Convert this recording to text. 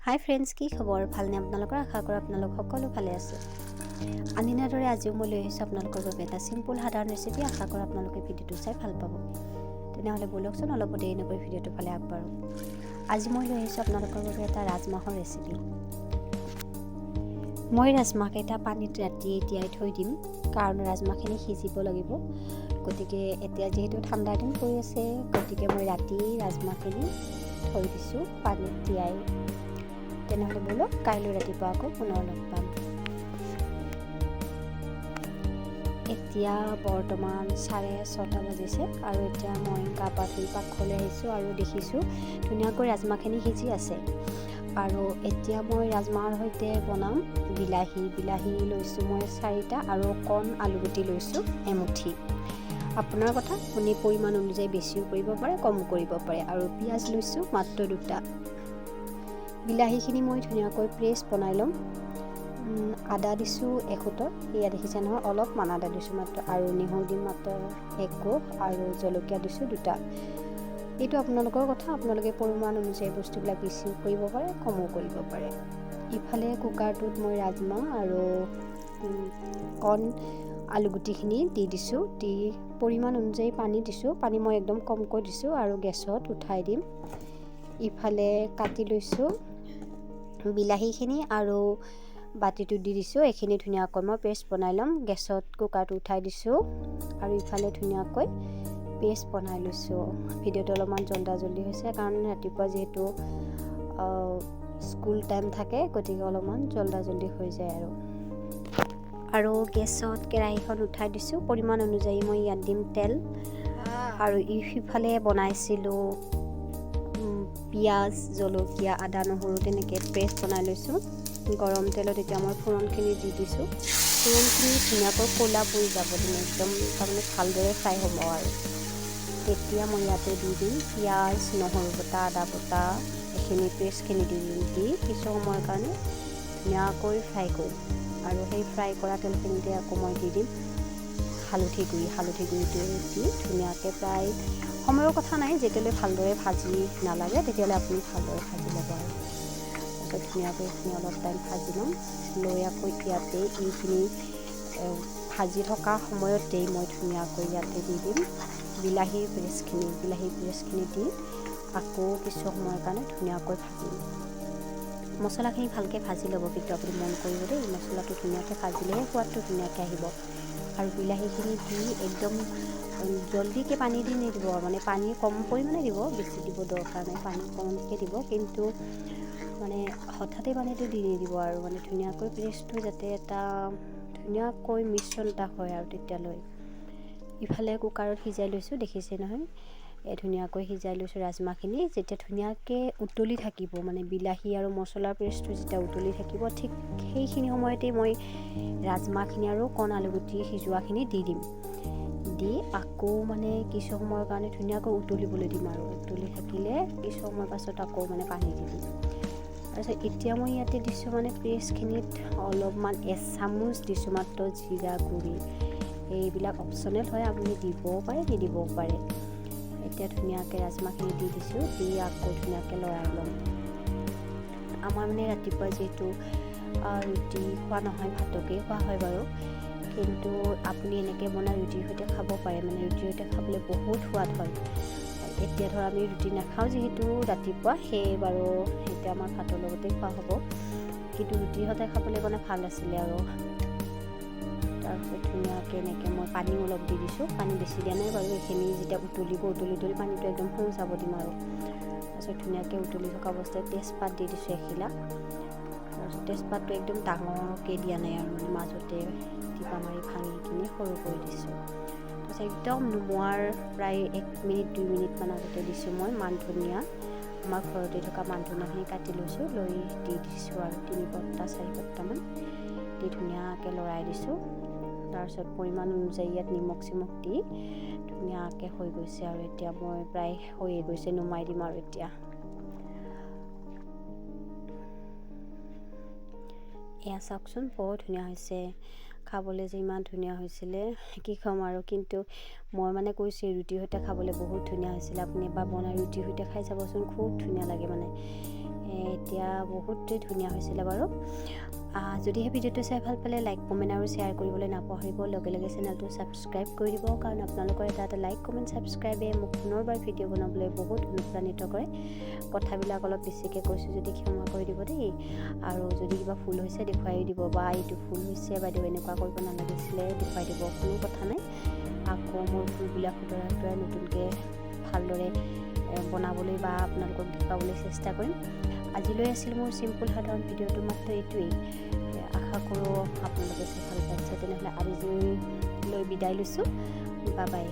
হাই friends, কি খবৰ? ভালনে আপোনালোকৰ? আশা কৰোঁ আপোনালোক সকলো ভালে আছে। আনদিনাৰ দৰে আজিও মই লৈ আহিছোঁ আপোনালোকৰ বাবে এটা চিম্পুল সাধাৰণ ৰেচিপি। আশা কৰোঁ আপোনালোকে ভিডিঅ'টো চাই ভাল পাব। তেনেহ'লে ব'লকচোন অলপ দেৰি নকৰি ভিডিঅ'টো ফালে আগবাঢ়োঁ। আজি মই লৈ আহিছোঁ আপোনালোকৰ বাবে এটা ৰাজমাহৰ ৰেচিপি। মই ৰাজমাহকেইটা পানীত ৰাতি তিয়াই থৈ দিম, কাৰণ ৰাজমাহখিনি সিজিব লাগিব। গতিকে এতিয়া যিহেতু ঠাণ্ডাৰ দিন পৰি আছে, গতিকে মই ৰাতি ৰাজমাহখিনি থৈ দিছোঁ পানীত তিয়াই। তেনেহ'লে ব'লক কাইলৈ ৰাতিপুৱা আকৌ পুনৰ লগ পাম। এতিয়া বৰ্তমান 6:30 বাজিছে আৰু এতিয়া মই গা পা ধুই পাকঘৰলৈ আহিছোঁ আৰু দেখিছোঁ ধুনীয়াকৈ ৰাজমাহখিনি সিজি আছে। আৰু এতিয়া মই ৰাজমাহৰ সৈতে বনাম বিলাহী লৈছোঁ মই 4টা আৰু কণ আলুগুটি লৈছোঁ এমুঠি। আপোনাৰ কথা, আপুনি পৰিমাণ অনুযায়ী বেছিও কৰিব পাৰে, কমো কৰিব পাৰে। আৰু পিঁয়াজ লৈছোঁ মাত্ৰ 2টা। বিলাহীখিনি মই ধুনীয়াকৈ পেষ্ট বনাই ল'ম। আদা দিছোঁ এখুতৰ, এয়া দেখিছে নহয়, অলপমান আদা দিছোঁ মাত্ৰ, আৰু নিমখ দিম মাত্ৰ 1 কোব, আৰু জলকীয়া দিছোঁ 2টা। এইটো আপোনালোকৰ কথা, আপোনালোকে পৰিমাণ অনুযায়ী বস্তুবিলাক বেছিও কৰিব পাৰে, কমো কৰিব পাৰে। ইফালে কুকাৰটোত মই ৰাজমাহ আৰু কণ আলুগুটিখিনি দি দিছোঁ, দি পৰিমাণ অনুযায়ী পানী দিছোঁ। পানী মই একদম কমকৈ দিছোঁ আৰু গেছত উঠাই দিম। ইফালে কাটি লৈছোঁ বিলাহীখিনি আৰু বাতিটো দি দিছোঁ। এইখিনি ধুনীয়াকৈ মই পেষ্ট বনাই ল'ম। গেছত কুকাৰটো উঠাই দিছোঁ আৰু ইফালে ধুনীয়াকৈ পেষ্ট বনাই লৈছোঁ। ভিডিঅ'টো অলপমান জল্দি হৈছে, কাৰণ ৰাতিপুৱা যিহেতু স্কুল টাইম থাকে, গতিকে অলপমান জল্দি হৈ যায় আৰু গেছত কেৰাহীখন উঠাই দিছোঁ। পৰিমাণ অনুযায়ী মই ইয়াত দিম তেল, আৰু ইফালে বনাইছিলোঁ পিঁয়াজ, জলকীয়া, আদা, নহৰু তেনেকৈ পেষ্ট বনাই লৈছোঁ। গৰম তেলত এতিয়া মই ফোৰণখিনি দি দিছোঁ। ফোৰণখিনি ধুনীয়াকৈ ক'লা পৰি যাব দিম, একদম তাৰমানে ভালদৰে ফ্ৰাই হ'ব। আৰু তেতিয়া মই ইয়াতে দি দিম পিঁয়াজ, নহৰু বটা, আদা বটা, এইখিনি পেষ্টখিনি দি দিম। দি কিছু সময়ৰ কাৰণে ধুনীয়াকৈ ফ্ৰাই কৰিম। আৰু সেই ফ্ৰাই কৰা তেলখিনিতে আকৌ মই দি দিম হালধি গুড়িটো দি ধুনীয়াকৈ প্ৰায় সময়ৰ কথা নাই, যেতিয়ালৈ ভালদৰে ভাজি নালাগে তেতিয়ালৈ আপুনি ভালদৰে ভাজি ল'ব। আৰু তাৰপিছত ধুনীয়াকৈ এইখিনি অলপ টাইম ভাজি ল'ম। লৈ আকৌ ইয়াতে এইখিনি ভাজি থকা সময়তেই মই ধুনীয়াকৈ ইয়াতে দি দিম বিলাহীৰ পেষ্টখিনি দি আকৌ কিছু সময়ৰ কাৰণে ধুনীয়াকৈ ভাজিম। মছলাখিনি ভালকৈ ভাজি ল'ব, কিন্তু আপুনি মন কৰিব দেই, মছলাটো ধুনীয়াকৈ ভাজিলেহে সোৱাদটো ধুনীয়াকৈ আহিব। আৰু বিলাহীখিনি দি একদম জলদিকৈ পানী দি নিদিব, মানে পানী কম পৰিমাণে দিব, বেছি দিব দৰকাৰ নাই, পানী কমকৈ দিব, কিন্তু মানে হঠাতে পানীটো দি নিদিব। আৰু মানে ধুনীয়াকৈ পেষ্টটো যাতে এটা ধুনীয়াকৈ মিশ্ৰণ এটা হয় আৰু তেতিয়ালৈ। ইফালে কুকাৰত সিজাই লৈছোঁ, দেখিছে নহয়, ধুনীয়াকৈ সিজাই লৈছোঁ ৰাজমাহখিনি। যেতিয়া ধুনীয়াকৈ উতলি থাকিব, মানে বিলাহী আৰু মছলাৰ পেষ্টটো যেতিয়া উতলি থাকিব, ঠিক সেইখিনি সময়তে মই ৰাজমাহখিনি আৰু কণ আলুগুটি সিজোৱাখিনি দি দিম। দি আকৌ মানে কিছু সময়ৰ কাৰণে ধুনীয়াকৈ উতলিবলৈ দিম। আৰু উতলি থাকিলে কিছু সময়ৰ পাছত আকৌ মানে পানী দি দিম। তাৰপিছত এতিয়া মই ইয়াতে দিছোঁ মানে পেষ্টখিনিত অলপমান এচামুচ দিছোঁ মাত্ৰ জিৰা গুড়ি। এইবিলাক অপশ্যনেল হয়, আপুনি দিবও পাৰে নিদিবও পাৰে। এতিয়া ধুনীয়াকৈ ৰাজমাহখিনি দি দিছোঁ, দি আকৌ ধুনীয়াকৈ লৰাই ল'ম। আমাৰ মানে ৰাতিপুৱা যিহেতু ৰুটি খোৱা নহয়, ভাতকেই খোৱা হয় বাৰু, কিন্তু আপুনি এনেকৈ বনাই ৰুটিৰ সৈতে খাব পাৰে, মানে ৰুটিৰ সৈতে খাবলৈ বহুত সোৱাদ হয়। এতিয়া ধৰ আমি ৰুটি নাখাওঁ যিহেতু ৰাতিপুৱা, সেয়ে বাৰু এতিয়া আমাৰ ভাতৰ লগতে খোৱা হ'ব, কিন্তু ৰুটিৰ সৈতে খাবলৈ মানে ভাল আছিলে। আৰু তাৰপিছত ধুনীয়াকৈ এনেকৈ মই পানী অলপ দি দিছোঁ, পানী বেছি দিয়া নাই বাৰু। এইখিনি যেতিয়া উতলি পানীটো একদম যাব দিম। আৰু তাৰপিছত ধুনীয়াকৈ উতলি থকা অৱস্থাত তেজপাত দি দিছোঁ এখিলা। তাৰপিছত তেজপাতটো একদম ডাঙৰকৈ দিয়া নাই, আৰু মানে মাজতে টিপা মাৰি ভাঙি কিনি সৰু কৰি দিছোঁ। তাৰপিছত একদম নুমোৱাৰ প্ৰায় 1 মিনিট 2 মিনিটমান আগতে দিছোঁ মই মান ধনিয়া। আমাৰ ঘৰতে থকা মান ধনিয়াখিনি কাটি লৈছোঁ, লৈ দি দিছোঁ আৰু 3 পত্তা 4 পত্তামান দি ধুনীয়াকৈ লৰাই দিছোঁ। তাৰপিছত পৰিমাণ অনুযায়ী ইয়াত নিমখ চিমখ দি ধুনীয়াকৈ হৈ গৈছে। আৰু এতিয়া মই প্ৰায় হৈয়ে গৈছে, নুমাই দিম। আৰু এতিয়া এয়া চাওকচোন, বৰ ধুনীয়া হৈছে। খাবলৈ যে ইমান ধুনীয়া হৈছিলে কি ক'ম আৰু, কিন্তু মই মানে কৈছোঁ ৰুটিৰ সৈতে খাবলৈ বহুত ধুনীয়া হৈছিলে। আপুনি এবাৰ বনাই ৰুটিৰ সৈতে খাই চাবচোন, খুব ধুনীয়া লাগে মানে। এতিয়া বহুতেই ধুনীয়া হৈছিলে বাৰু। যদিহে ভিডিঅ'টো চাই ভাল পালে লাইক কমেণ্ট আৰু শ্বেয়াৰ কৰিবলৈ নাপাহৰিব। লগে লগে চেনেলটো ছাবস্ক্ৰাইব কৰি দিব, কাৰণ আপোনালোকৰ এটা লাইক কমেণ্ট ছাবস্ক্ৰাইবে মোক পুনৰবাৰ ভিডিঅ' বনাবলৈ বহুত অনুপ্ৰাণিত কৰে। কথাবিলাক অলপ বেছিকৈ কৈছোঁ যদি ক্ষমা কৰি দিব দেই। আৰু যদি কিবা ভুল হৈছে দেখুৱাই দিব, বা এইটো ভুল হৈছে বাইদেউ এনেকুৱা কৰিব নালাগিছিলে দেখুৱাই দিব, কোনো কথা নাই। আকৌ মোৰ ভুলবিলাক শুধৰাই নতুনকৈ ভালদৰে বনাবলৈ বা আপোনালোকক দেখুৱাবলৈ চেষ্টা কৰিম। আজিলৈ আছিল মোৰ চিম্পুল সাধাৰণ ভিডিঅ'টো, মাত্ৰ এইটোৱেই। আশা কৰোঁ আপোনালোকে চাই ভাল পাইছে। তেনেহ'লে আজিলৈ বিদায় লৈছোঁ। Bye bye.